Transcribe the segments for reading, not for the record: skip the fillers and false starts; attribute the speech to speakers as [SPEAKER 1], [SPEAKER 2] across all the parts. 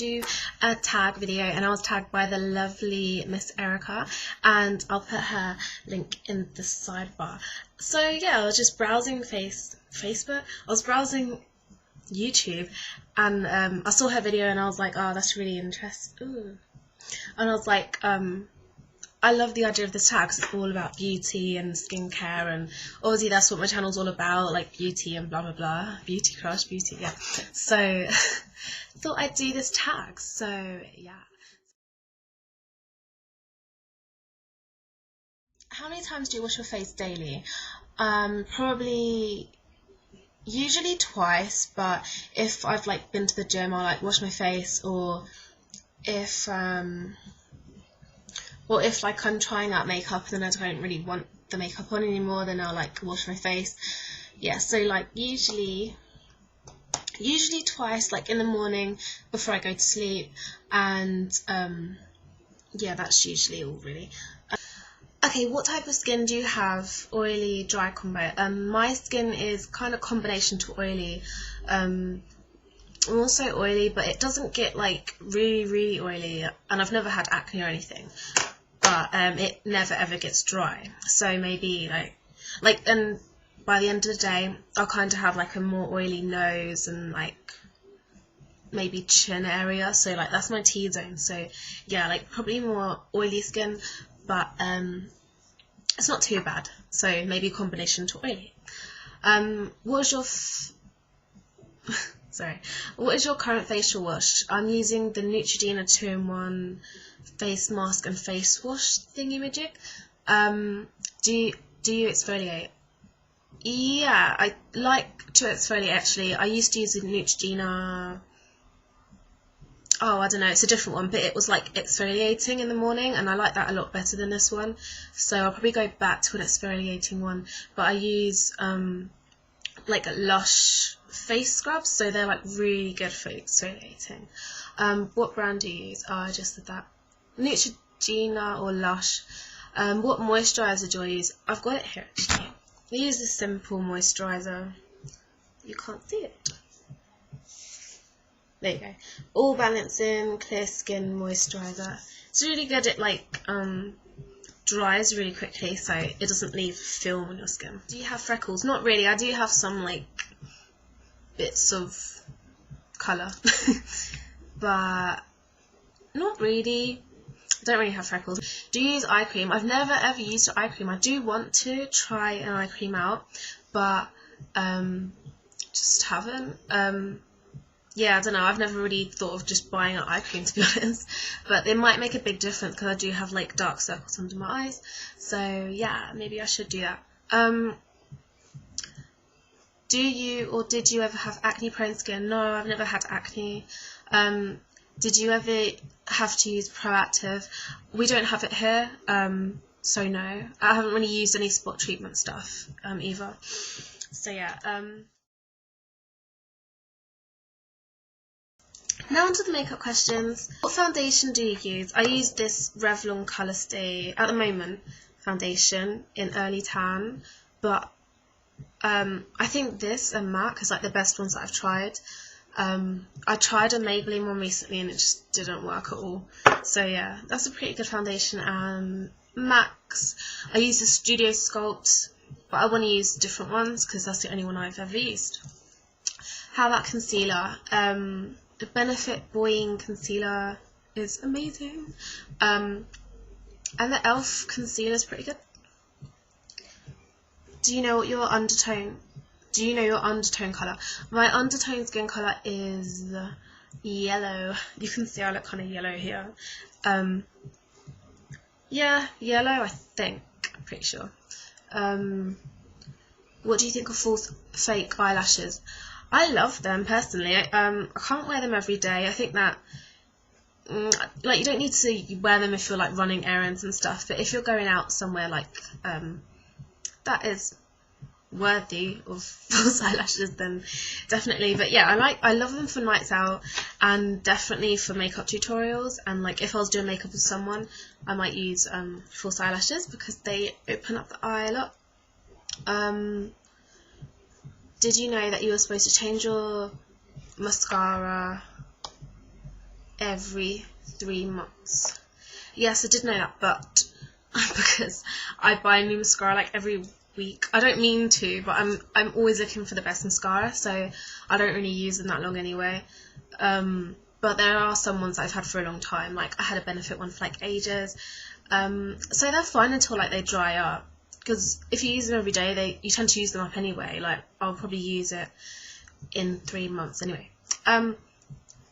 [SPEAKER 1] do a tag video, and I was tagged by the lovely Miss Erica, and I'll put her link in the sidebar. So yeah, I was just browsing Facebook. I was browsing YouTube, and I saw her video, and I was like, oh, that's really interesting. And I was like, I love the idea of this tag because it's all about beauty and skincare, and obviously that's what my channel's all about, like beauty and blah blah blah, beauty crush, beauty, yeah. So thought I'd do this tag. So yeah. How many times do you wash your face daily? Probably usually twice, but if I've like been to the gym, I'll like wash my face, or if like I'm trying out makeup and then I don't really want the makeup on anymore, then I'll like wash my face. Yeah, so like usually twice, like in the morning before I go to sleep, and yeah, that's usually all really. Okay, what type of skin do you have? Oily, dry combo? My skin is kind of combination to oily. I'm also oily, but it doesn't get like really oily, and I've never had acne or anything. But it never ever gets dry. So maybe like and by the end of the day, I'll kind of have like a more oily nose and like maybe chin area. So like that's my T-zone. So yeah, like probably more oily skin, but it's not too bad. So maybe a combination to oily. What is your what is your current facial wash? I'm using the Neutrogena 2-in-1 face mask and face wash thingy-majig. Do you exfoliate? Yeah, I like to exfoliate actually. I used to use the Neutrogena, oh, I don't know, it's a different one, but it was like exfoliating in the morning, and I like that a lot better than this one. So I'll probably go back to an exfoliating one. But I use like a Lush face scrubs, so they're like really good for exfoliating. What brand do you use? Oh, I just said that. Neutrogena or Lush. What moisturizer do I use? I've got it here actually. I use a simple moisturizer. You can't see it. There you go. All balancing clear skin moisturizer. It's really good. It like dries really quickly, so it doesn't leave film on your skin. Do you have freckles? Not really. I do have some like bits of colour, but not really. I don't really have freckles. Do you use eye cream? I've never ever used eye cream. I do want to try an eye cream out, but just haven't. Yeah, I don't know. I've never really thought of just buying an eye cream, to be honest. But it might make a big difference because I do have like dark circles under my eyes. So yeah, maybe I should do that. Do you or did you ever have acne-prone skin? No, I've never had acne. Did you ever have to use Pro-activ? We don't have it here, so no. I haven't really used any spot treatment stuff either. So yeah. Now onto the makeup questions. What foundation do you use? I use this Revlon Colour Stay, at the moment, foundation in Early Tan, but I think this and MAC is like the best ones that I've tried. I tried a Maybelline one recently and it just didn't work at all. So yeah, that's a pretty good foundation. And MAC's, I use the Studio Sculpt, but I want to use different ones because that's the only one I've ever used. How about concealer? The Benefit Buoying Concealer is amazing. And the e.l.f. concealer is pretty good. Do you know what your undertone? Do you know your undertone colour? My undertone skin colour is yellow. You can see I look kind of yellow here. Yeah, yellow, I think. I'm pretty sure. What do you think of false fake eyelashes? I love them personally. I can't wear them every day. I think that like you don't need to wear them if you're like running errands and stuff. But if you're going out somewhere like that is worthy of false eyelashes, then definitely. But yeah, I love them for nights out and definitely for makeup tutorials. And like if I was doing makeup with someone, I might use false eyelashes because they open up the eye a lot. Did you know that you were supposed to change your mascara every 3 months. Yes, I did know that, but because I buy a new mascara like every week. I don't mean to, but I'm always looking for the best mascara, so I don't really use them that long anyway. But there are some ones I've had for a long time. Like I had a Benefit one for like ages. So they're fine until like they dry up. Because if you use them every day, you tend to use them up anyway. Like I'll probably use it in 3 months anyway.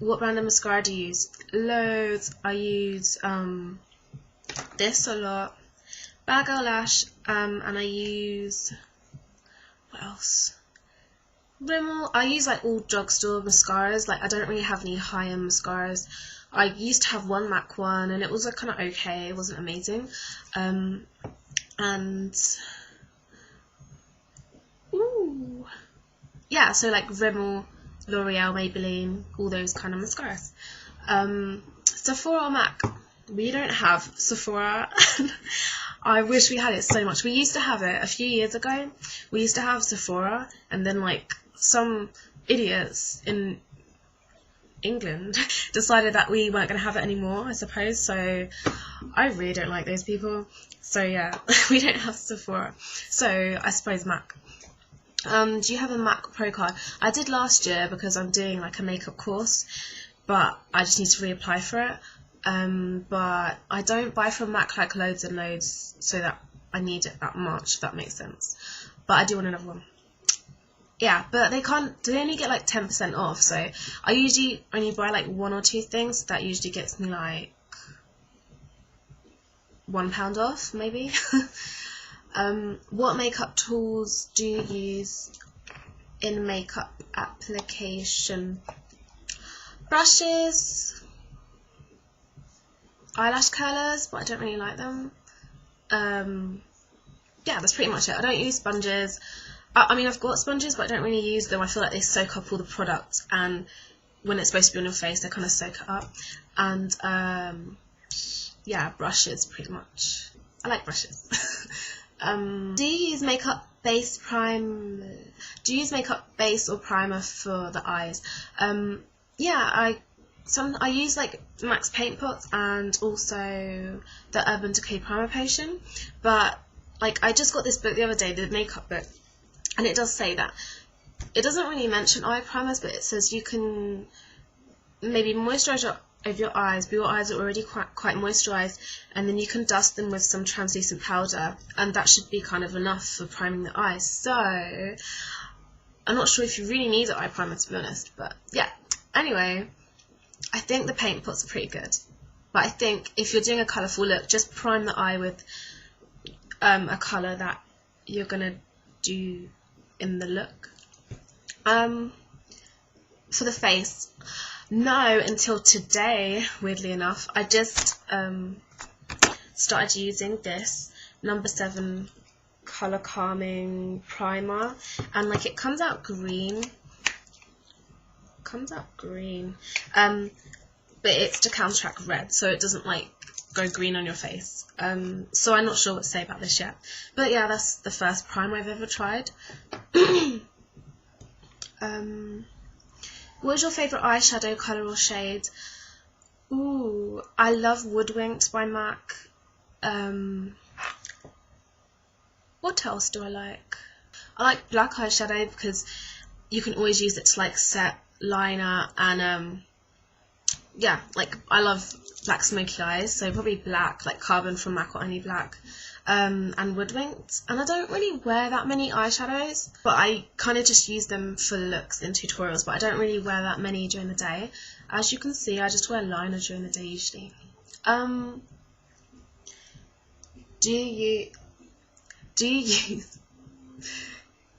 [SPEAKER 1] What brand of mascara do you use? Loads. I use this a lot. Bag Eyelash, and I use, what else? Rimmel. I use like all drugstore mascaras. Like I don't really have any high-end mascaras. I used to have one MAC one, and it was like kind of okay. It wasn't amazing. And ooh, yeah. So like Rimmel, L'Oreal, Maybelline, all those kind of mascaras. Sephora or MAC? We don't have Sephora. I wish we had it so much. We used to have it a few years ago. We used to have Sephora, and then like some idiots in England decided that we weren't going to have it anymore, I suppose. So I really don't like those people. So yeah, we don't have Sephora. So I suppose MAC. Do you have a MAC Pro card? I did last year because I'm doing like a makeup course, but I just need to reapply for it. But I don't buy from MAC like loads and loads, so that I need it that much, if that makes sense. But I do want another one. Yeah, but they only get like 10% off, so I usually only buy like 1 or 2 things. That usually gets me like £1 off, maybe. What makeup tools do you use in makeup application? Brushes, eyelash curlers, but I don't really like them. Yeah, that's pretty much it. I don't use sponges. I mean, I've got sponges, but I don't really use them. I feel like they soak up all the product, and when it's supposed to be on your face, they kind of soak it up. And yeah, brushes pretty much. I like brushes. Do you use makeup base or primer for the eyes? Yeah, I use like Max Paint Pots and also the Urban Decay Primer Potion, but like I just got this book the other day, the makeup book, and it does say that it doesn't really mention eye primers, but it says you can maybe moisturize over your eyes, but your eyes are already quite moisturized, and then you can dust them with some translucent powder, and that should be kind of enough for priming the eyes. So I'm not sure if you really need an eye primer, to be honest, but yeah. Anyway, I think the paint pots are pretty good, but I think if you're doing a colourful look, just prime the eye with a colour that you're gonna do in the look. For the face, no, until today, weirdly enough. I just started using this No. 7 Colour Calming Primer, and like it comes out green. But it's to counteract red, so it doesn't like go green on your face. So I'm not sure what to say about this yet. But yeah, that's the first primer I've ever tried. What is your favourite eyeshadow colour or shade? Ooh, I love Woodwinked by MAC. What else do I like? I like black eyeshadow because you can always use it to like set liner, and yeah, like I love black smoky eyes, so probably black, like Carbon from MAC or Only Black, and Woodwinked. And I don't really wear that many eyeshadows, but I kind of just use them for looks in tutorials, but I don't really wear that many during the day. As you can see, I just wear liner during the day usually. Do you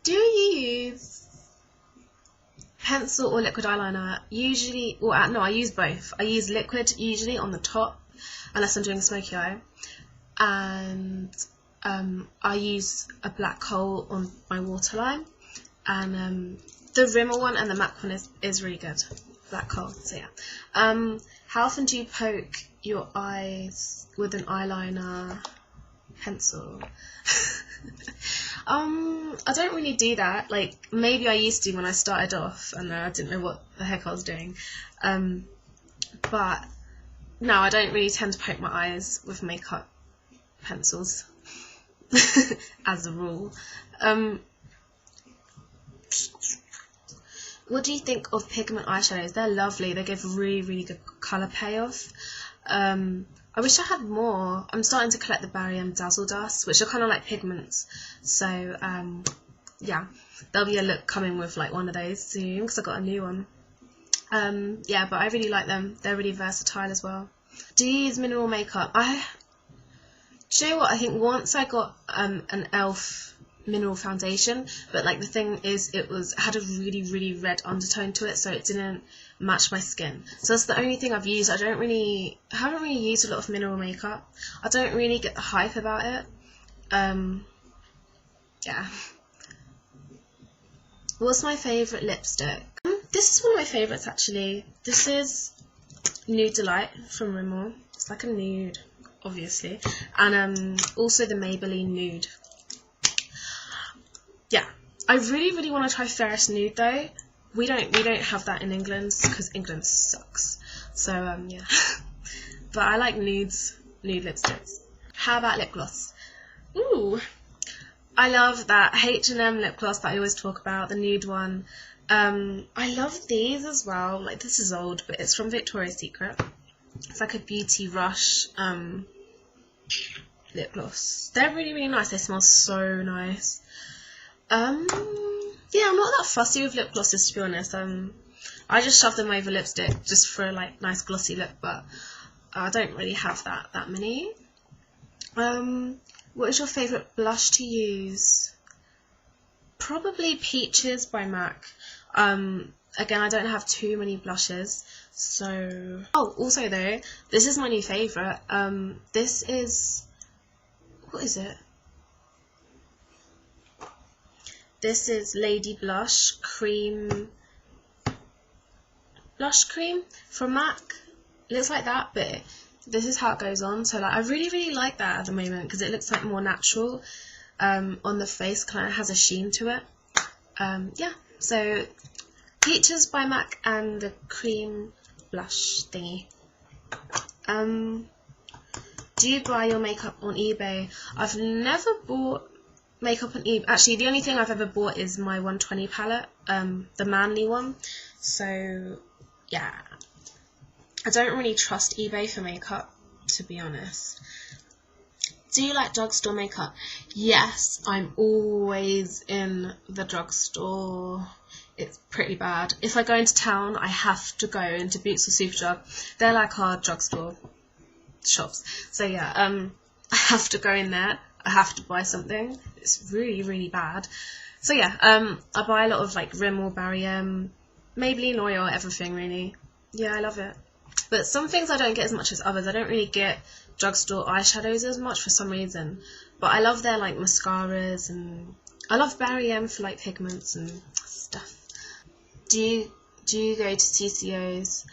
[SPEAKER 1] use pencil or liquid eyeliner? Usually, well, no, I use both. I use liquid usually on the top, unless I'm doing a smoky eye, and I use a black hole on my waterline, and the Rimmel one and the MAC one is really good, black hole. So yeah. How often do you poke your eyes with an eyeliner pencil? I don't really do that. Like, maybe I used to when I started off and I didn't know what the heck I was doing. but no, I don't really tend to poke my eyes with makeup pencils as a rule. What do you think of pigment eyeshadows? They're lovely. They give really, really good colour payoff. I wish I had more. I'm starting to collect the Barry M Dazzle Dust, which are kind of like pigments. So, yeah, there'll be a look coming with like one of those soon because I got a new one. Yeah, but I really like them. They're really versatile as well. Do you use mineral makeup? Do you know what? I think once I got an e.l.f. mineral foundation, but like the thing is it had a really, really red undertone to it, so it didn't match my skin. So that's the only thing I've used. I haven't really used a lot of mineral makeup. I don't really get the hype about it. Yeah. What's my favourite lipstick? This is one of my favourites actually. This is Nude Delight from Rimmel. It's like a nude, obviously, and also the Maybelline Nude. Yeah, I really, really want to try Ferris Nude though. We don't have that in England because England sucks. So yeah, but I like nude lipsticks. How about lip gloss? Ooh, I love that H&M lip gloss that I always talk about, the nude one. I love these as well. Like, this is old, but it's from Victoria's Secret. It's like a Beauty Rush lip gloss. They're really, really nice. They smell so nice. Yeah, I'm not that fussy with lip glosses, to be honest. I just shove them over lipstick just for a like nice glossy look, but I don't really have that many. What is your favourite blush to use? Probably Peaches by MAC. Again, I don't have too many blushes, so... Oh, also though, this is my new favourite. This is... What is it? This is Lady Blush Cream... Blush Cream from MAC. It looks like that, but this is how it goes on. So like, I really, really like that at the moment because it looks like more natural on the face, kind of has a sheen to it. Yeah, so Peaches by MAC and the cream blush thingy. Do you buy your makeup on eBay? I've never bought makeup on eBay. Actually, the only thing I've ever bought is my 120 palette, the Manly one. So yeah, I don't really trust eBay for makeup, to be honest. Do you like drugstore makeup? Yes, I'm always in the drugstore. It's pretty bad. If I go into town, I have to go into Boots or Superdrug. They're like our drugstore shops. So yeah, I have to go in there. I have to buy something. It's really, really bad. So yeah, I buy a lot of like Rimmel, Barry M, Maybelline Oil, everything really. Yeah, I love it. But some things I don't get as much as others. I don't really get drugstore eyeshadows as much for some reason. But I love their like mascaras, and I love Barry M for like pigments and stuff. Do you go to TCOs?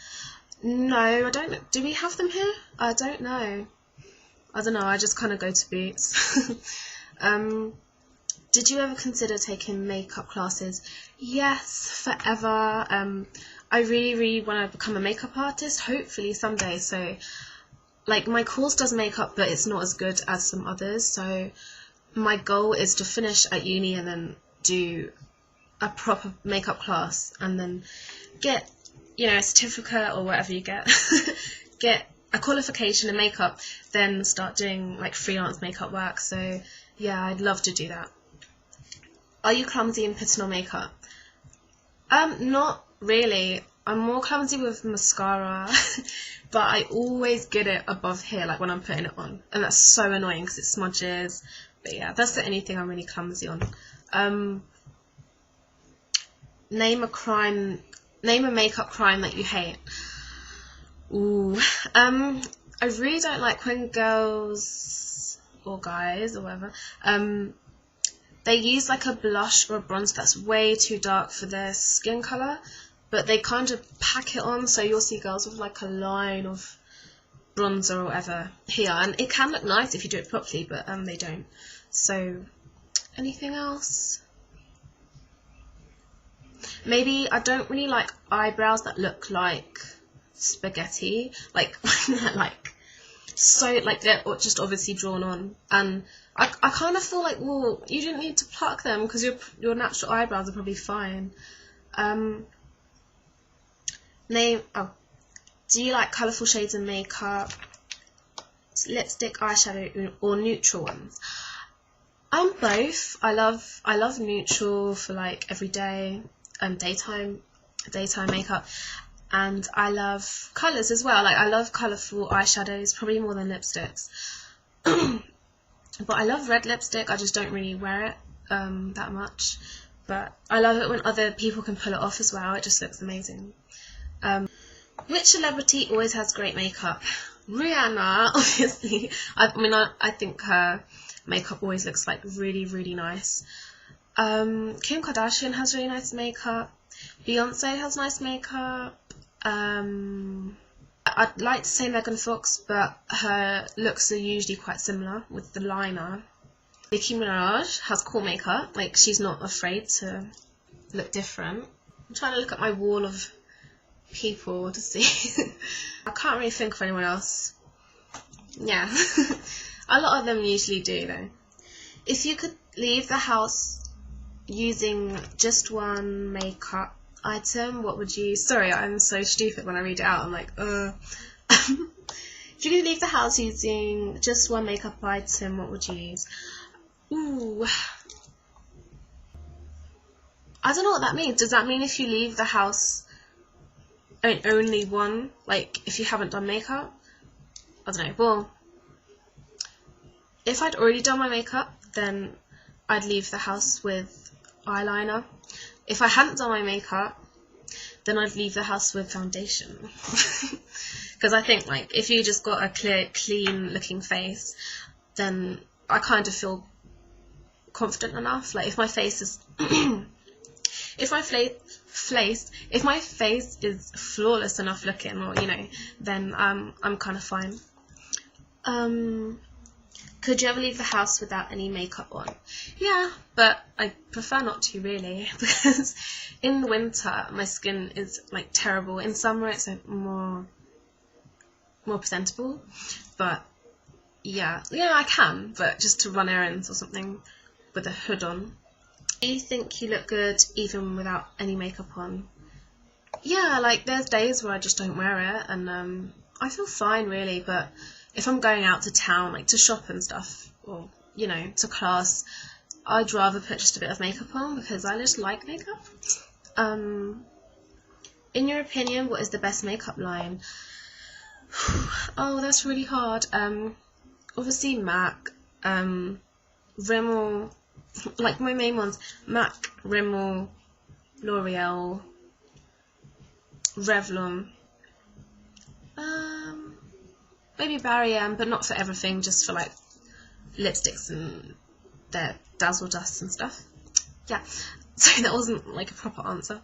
[SPEAKER 1] No, I don't. Do we have them here? I don't know. I just kind of go to Boots. Did you ever consider taking makeup classes? Yes, forever. I really, really want to become a makeup artist, hopefully someday. So, like, my course does makeup, but it's not as good as some others. So, my goal is to finish at uni and then do a proper makeup class and then get, you know, a certificate or whatever you get, get a qualification in makeup, then start doing like freelance makeup work. So yeah, I'd love to do that. Are you clumsy in putting on makeup? Not really. I'm more clumsy with mascara, but I always get it above here, like when I'm putting it on, and that's so annoying because it smudges. But yeah, that's the only thing I'm really clumsy on. Name a makeup crime that you hate. Ooh, I really don't like when girls or guys or whatever, they use like a blush or a bronzer that's way too dark for their skin colour, but they kind of pack it on, so you'll see girls with like a line of bronzer or whatever here, and it can look nice if you do it properly, but they don't. So, anything else? Maybe I don't really like eyebrows that look like spaghetti, like like so, like they're just obviously drawn on, and I kind of feel like, well, you didn't need to pluck them because your natural eyebrows are probably fine. Do you like colourful shades of makeup, lipstick, eyeshadow, or neutral ones? Both. I love neutral for like everyday daytime makeup, and I love colours as well. Like I love colourful eyeshadows probably more than lipsticks. But I love red lipstick. I just don't really wear it that much. But I love it when other people can pull it off as well. It just looks amazing. Which celebrity always has great makeup? Rihanna, obviously. I think her makeup always looks like really, really nice. Kim Kardashian has really nice makeup. Beyonce has nice makeup. I'd like to say Megan Fox, but her looks are usually quite similar with the liner. Nicki Minaj has cool makeup, like she's not afraid to look different. I'm trying to look at my wall of people to see. I can't really think of anyone else. Yeah, a lot of them usually do though. If you could leave the house using just one makeup item, what would you... Sorry, I'm so stupid when I read it out. I'm like, If you could leave the house using just one makeup item, what would you use? Ooh. I don't know what that means. Does that mean if you leave the house only one, like if you haven't done makeup? I don't know. Well, if I'd already done my makeup, then I'd leave the house with eyeliner. If I hadn't done my makeup, then I'd leave the house with foundation. Because I think, like, if you just got a clear, clean looking face, then I kind of feel confident enough. Like, if my face is if my face is flawless enough looking, or then I'm kind of fine. Could you ever leave the house without any makeup on? Yeah, but I prefer not to, really, because in the winter my skin is like terrible. In summer it's like more presentable, but yeah, I can, but just to run errands or something with a hood on. Do you think you look good even without any makeup on? Yeah, like there's days where I just don't wear it, and I feel fine really, but if I'm going out to town, like to shop and stuff, or to class, I'd rather put just a bit of makeup on because I just like makeup. In your opinion, what is the best makeup line? Oh, that's really hard. Obviously MAC, Rimmel, like my main ones: MAC, Rimmel, L'Oreal, Revlon. Maybe Barry M, but not for everything, just for like lipsticks and their dazzle dusts and stuff. Yeah, so that wasn't like a proper answer.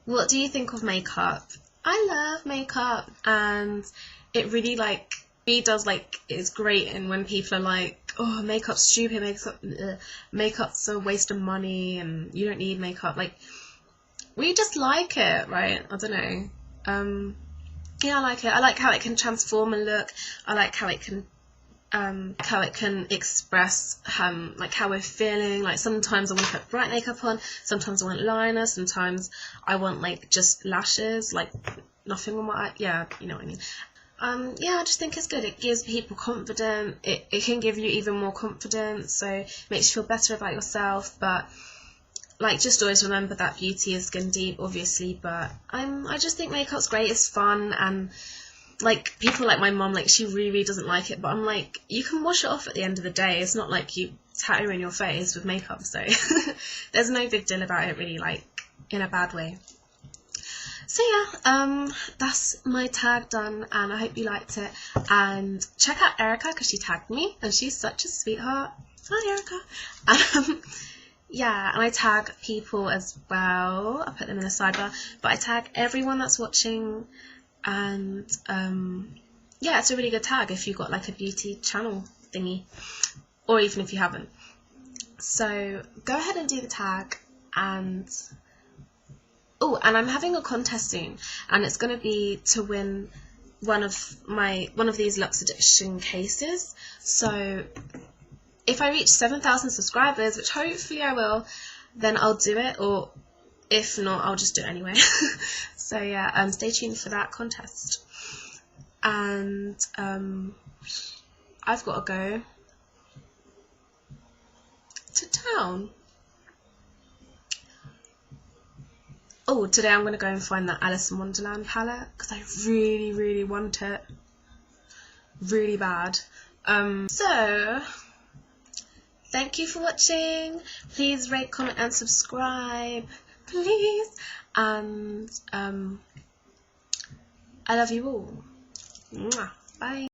[SPEAKER 1] What do you think of makeup? I love makeup, and it really does is great. And when people are like, oh, makeup's stupid, makeup's a waste of money, and you don't need makeup, like, we just like it, right? I don't know. Yeah, I like it. I like how it can transform a look. I like how it can express like how we're feeling. Like sometimes I want to put bright makeup on, sometimes I want liner, sometimes I want like just lashes, like nothing on my eye. Yeah, you know what I mean. Yeah, I just think it's good. It gives people confidence. It can give you even more confidence, so it makes you feel better about yourself. But like, just always remember that beauty is skin deep, obviously, but I just think makeup's great. It's fun, and like people like my mum, like she really doesn't like it, but I'm like, you can wash it off at the end of the day. It's not like you tattooing your face with makeup, so there's no big deal about it really, like in a bad way. So yeah, that's my tag done, and I hope you liked it. And check out Erica because she tagged me, and she's such a sweetheart. Hi Erica. Yeah, and I tag people as well. I put them in the sidebar, but I tag everyone that's watching, and yeah, it's a really good tag if you've got like a beauty channel thingy, or even if you haven't. So go ahead and do the tag, and Oh, and I'm having a contest soon, and it's going to be to win one of these Luxe Edition cases. So if I reach 7,000 subscribers, which hopefully I will, then I'll do it, or if not, I'll just do it anyway. So yeah, stay tuned for that contest. And I've got to go to town. Oh, today I'm going to go and find that Alice in Wonderland palette, because I really, really want it. Really bad. So, thank you for watching. Please rate, comment and subscribe. Please. And I love you all. Mwah. Bye.